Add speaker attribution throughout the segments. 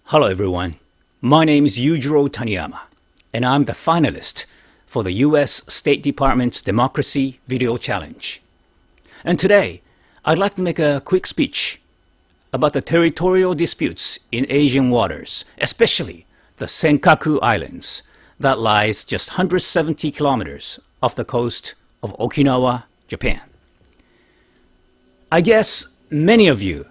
Speaker 1: Hello everyone, my name is Yujiro Taniyama, and I'm the finalist for the US State Department's Democracy Video Challenge. And today, I'd like to make a quick speech about the territorial disputes in Asian waters, especially the Senkaku Islands that lies just 170 kilometers off the coast of Okinawa, Japan. I guess many of you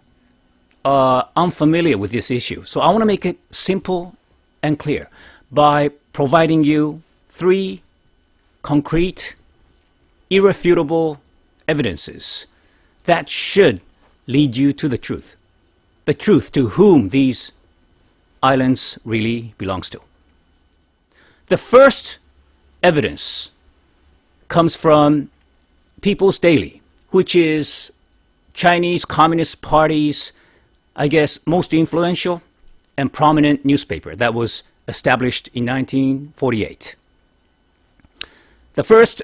Speaker 1: are unfamiliar with this issue, so I want to make it simple and clear by providing you 3 concrete, irrefutable evidences that should lead you to the truth to whom these islands really belongs to. The first evidence comes from People's Daily, which is Chinese Communist Party's, I guess, most influential and prominent newspaper that was established in 1948. The first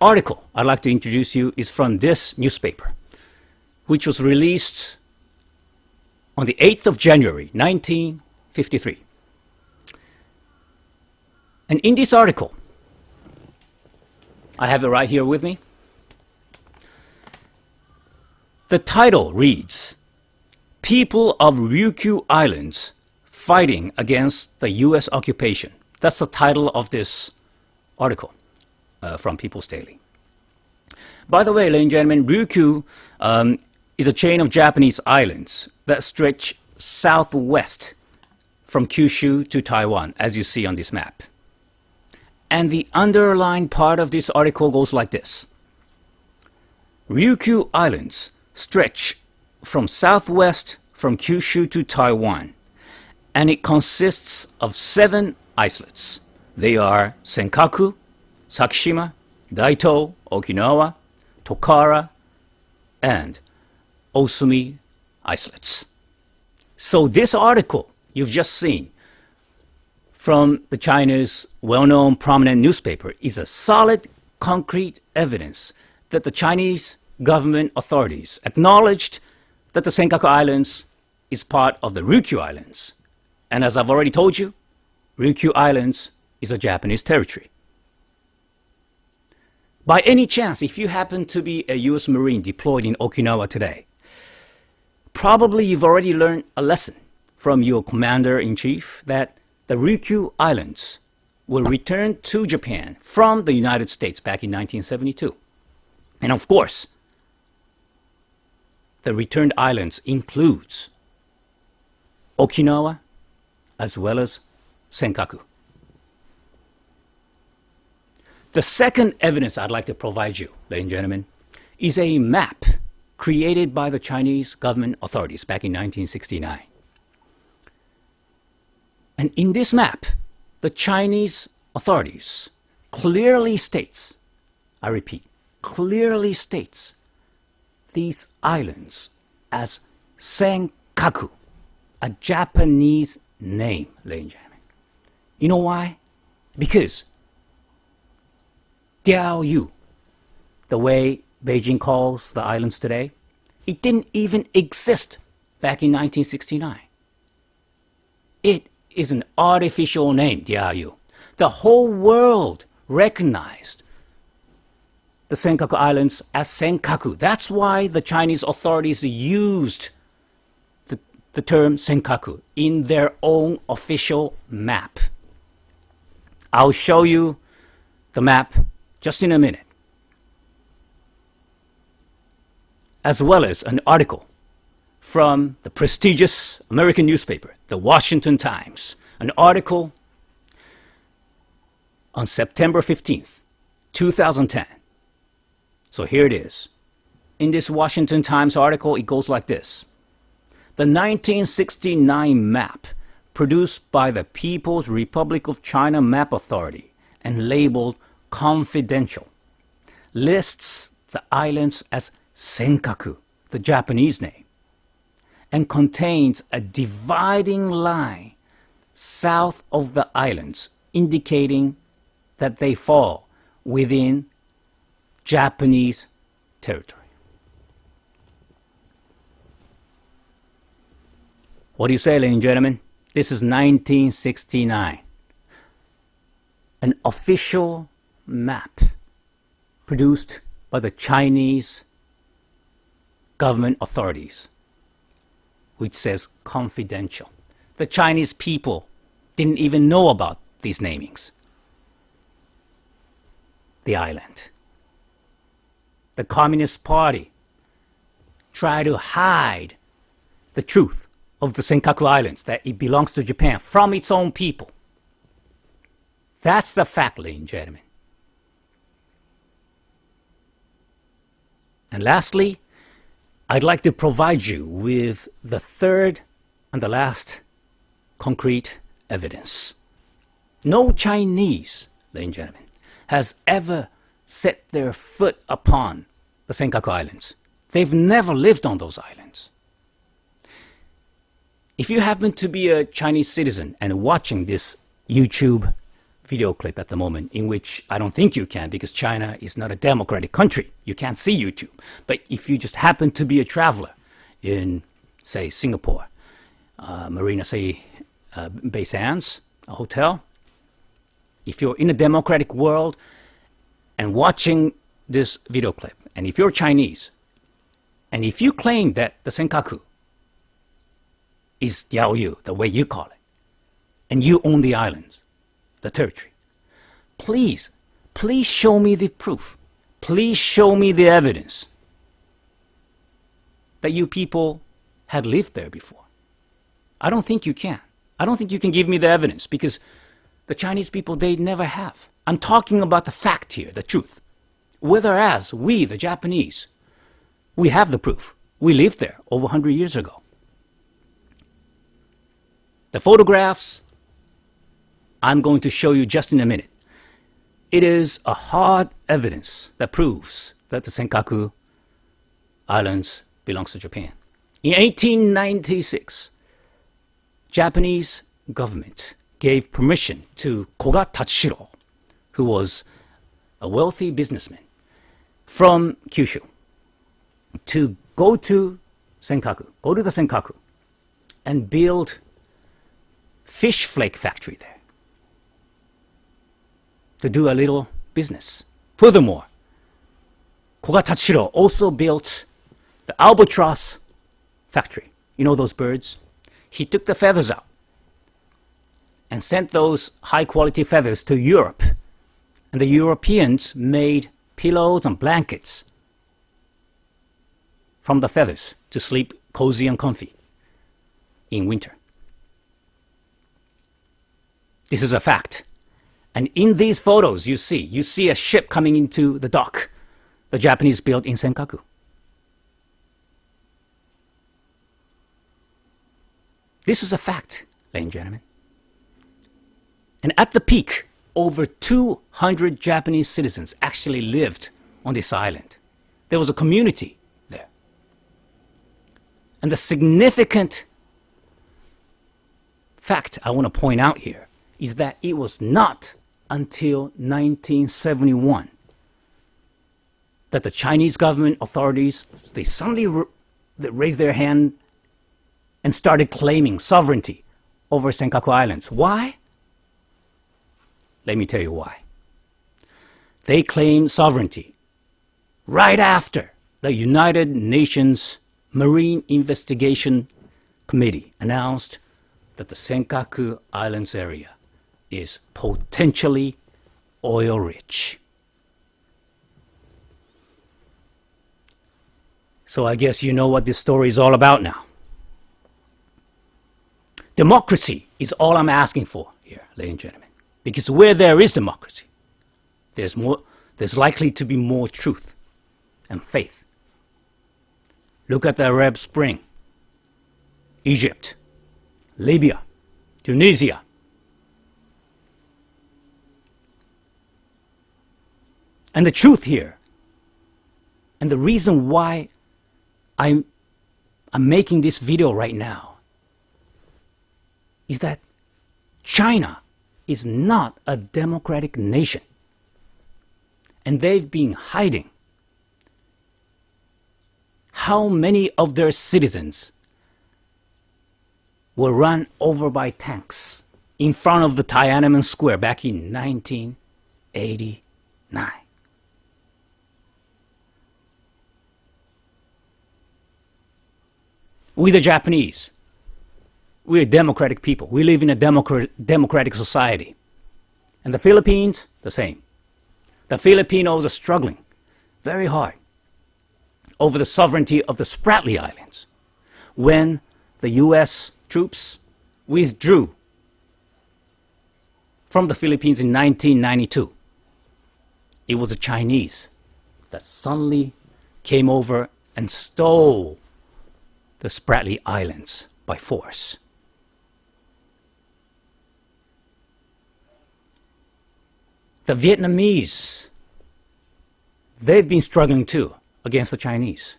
Speaker 1: article I'd like to introduce you is from this newspaper, which was released on the 8th of January, 1953. And in this article, I have it right here with me. The title reads, "People of Ryukyu Islands Fighting Against the U.S. Occupation." That's the title of this article from People's Daily. By the way, ladies and gentlemen, Ryukyu is a chain of Japanese islands that stretch southwest from Kyushu to Taiwan, as you see on this map. And the underlined part of this article goes like this. Ryukyu Islands stretch from southwest from Kyushu to Taiwan, and it consists of 7 islets. They are Senkaku, Sakishima, Daito, Okinawa, Tokara, and Osumi islets. So this article you've just seen from the China's well-known prominent newspaper is a solid, concrete evidence that the Chinese government authorities acknowledged that the Senkaku Islands is part of the Ryukyu Islands. And as I've already told you, Ryukyu Islands is a Japanese territory. By any chance, if you happen to be a US Marine deployed in Okinawa today, probably you've already learned a lesson from your commander-in-chief that the Ryukyu Islands were returned to Japan from the United States back in 1972. And of course, the returned islands includes Okinawa as well as Senkaku. The second evidence I'd like to provide you, ladies and gentlemen, is a map created by the Chinese government authorities back in 1969. And in this map, the Chinese authorities clearly states, I repeat, clearly states these islands as Senkaku, a Japanese name, ladies and gentlemen. You know why? Because Diaoyu, the way Beijing calls the islands today, it didn't even exist back in 1969. It is an artificial name, Diaoyu. The whole world recognized the Senkaku Islands as Senkaku. That's why the Chinese authorities used the term Senkaku in their own official map. I'll show you the map just in a minute, as well as an article from the prestigious American newspaper, the Washington Times, an article on September 15th, 2010. So here it is. In this Washington Times article, it goes like this. The 1969 map produced by the People's Republic of China Map Authority and labeled confidential lists the islands as Senkaku, the Japanese name, and contains a dividing line south of the islands indicating that they fall within Japanese territory. What do you say, ladies and gentlemen? This is 1969. An official map produced by the Chinese government authorities, which says confidential. The Chinese people didn't even know about these namings. The island. The Communist Party tried to hide the truth of the Senkaku Islands, that it belongs to Japan, from its own people. That's the fact, ladies and gentlemen. And lastly, I'd like to provide you with the third and the last concrete evidence. No Chinese, ladies and gentlemen, has ever set their foot upon the Senkaku Islands. They've never lived on those islands. If you happen to be a Chinese citizen and watching this YouTube video clip at the moment, in which I don't think you can because China is not a democratic country, you can't see YouTube. But if you just happen to be a traveler in, say, Singapore, Marina Bay Sands, a hotel, if you're in a democratic world and watching this video clip, and if you're Chinese, and if you claim that the Senkaku is Diaoyu, the way you call it, and you own the islands, the territory, please show me the proof. Please show me the evidence that you people had lived there before. I don't think you can. I don't think you can give me the evidence because the Chinese people, they never have. I'm talking about the fact here, the truth. Whereas we, the Japanese, we have the proof. We lived there over 100 years ago. The photographs I'm going to show you just in a minute. It is a hard evidence that proves that the Senkaku Islands belongs to Japan. In 1896, Japanese government gave permission to Koga Tachiro, who was a wealthy businessman from Kyushu, to go to the Senkaku, and build fish flake factory there, to do a little business. Furthermore, Koga Tachiro also built the albatross factory. You know those birds? He took the feathers out and sent those high-quality feathers to Europe. And the Europeans made pillows and blankets from the feathers to sleep cozy and comfy in winter. This is a fact. And in these photos, you see a ship coming into the dock the Japanese built in Senkaku. This is a fact, ladies and gentlemen. And at the peak, over 200 Japanese citizens actually lived on this island. There was a community there. And the significant fact I want to point out here is that it was not until 1971 that the Chinese government authorities, they suddenly raised their hand and started claiming sovereignty over Senkaku Islands. Why? Let me tell you why. They claimed sovereignty right after the United Nations Marine Investigation Committee announced that the Senkaku Islands area is potentially oil-rich. So I guess you know what this story is all about now. Democracy is all I'm asking for here, ladies and gentlemen. Because where there is democracy, there's likely to be more truth and faith. Look at the Arab Spring, Egypt, Libya, Tunisia. And the truth here, and the reason why I'm making this video right now, is that China is not a democratic nation. And they've been hiding how many of their citizens were run over by tanks in front of the Tiananmen Square back in 1989. We the Japanese, we're democratic people. We live in a democratic society. And the Philippines, the same. The Filipinos are struggling very hard over the sovereignty of the Spratly Islands when the U.S. troops withdrew from the Philippines in 1992. It was the Chinese that suddenly came over and stole the Spratly Islands by force. The Vietnamese, they've been struggling too against the Chinese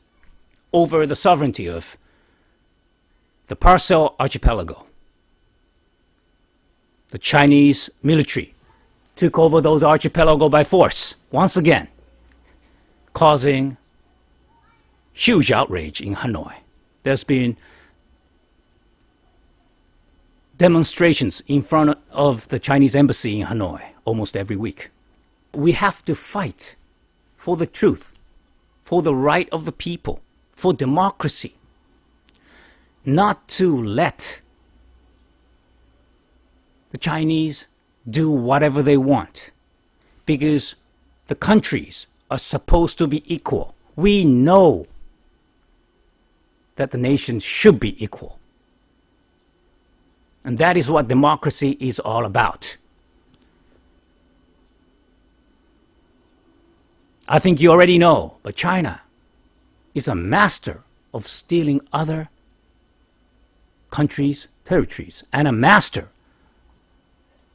Speaker 1: over the sovereignty of the Paracel Archipelago. The Chinese military took over those archipelago by force, once again, causing huge outrage in Hanoi. There's been demonstrations in front of the Chinese embassy in Hanoi almost every week. We have to fight for the truth, for the right of the people, for democracy, not to let the Chinese do whatever they want, because the countries are supposed to be equal. We know that the nations should be equal. And that is what democracy is all about. I think you already know, but China is a master of stealing other countries' territories and a master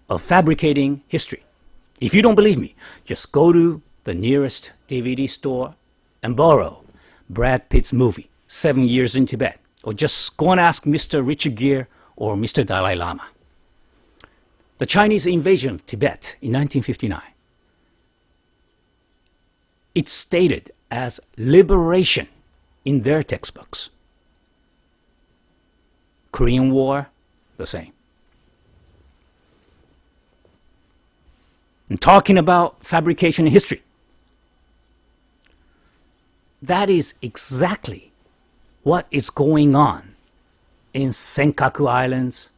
Speaker 1: of fabricating history. If you don't believe me, just go to the nearest DVD store and borrow Brad Pitt's movie, 7 Years in Tibet, or just go and ask Mr. Richard Gere or Mr. Dalai Lama. The Chinese invasion of Tibet in 1959, it's stated as liberation in their textbooks. Korean War, the same. And talking about fabrication in history, that is exactly what is going on in Senkaku Islands,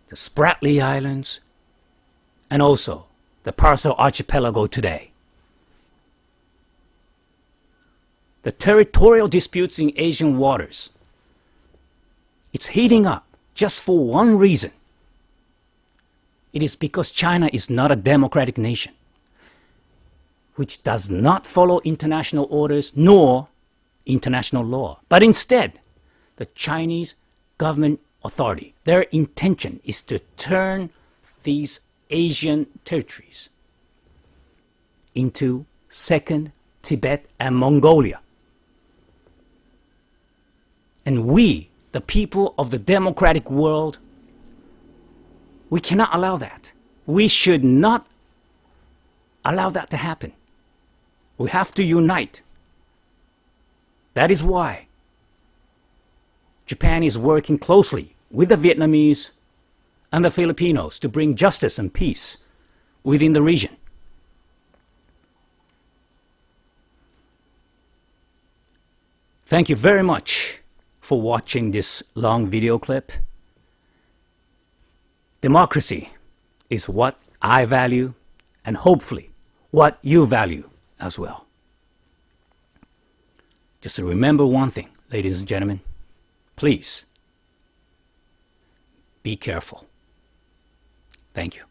Speaker 1: the Spratly Islands, and also the Paracel Archipelago today. The territorial disputes in Asian waters, it's heating up just for one reason. It is because China is not a democratic nation, which does not follow international orders nor international law. But instead, the Chinese government authority, their intention is to turn these Asian territories into Second Tibet and Mongolia. And we, the people of the democratic world, we cannot allow that. We should not allow that to happen. We have to unite. That is why Japan is working closely with the Vietnamese and the Filipinos to bring justice and peace within the region. Thank you very much for watching this long video clip. Democracy is what I value and hopefully what you value as well. Just to remember one thing, ladies and gentlemen, please be careful. Thank you.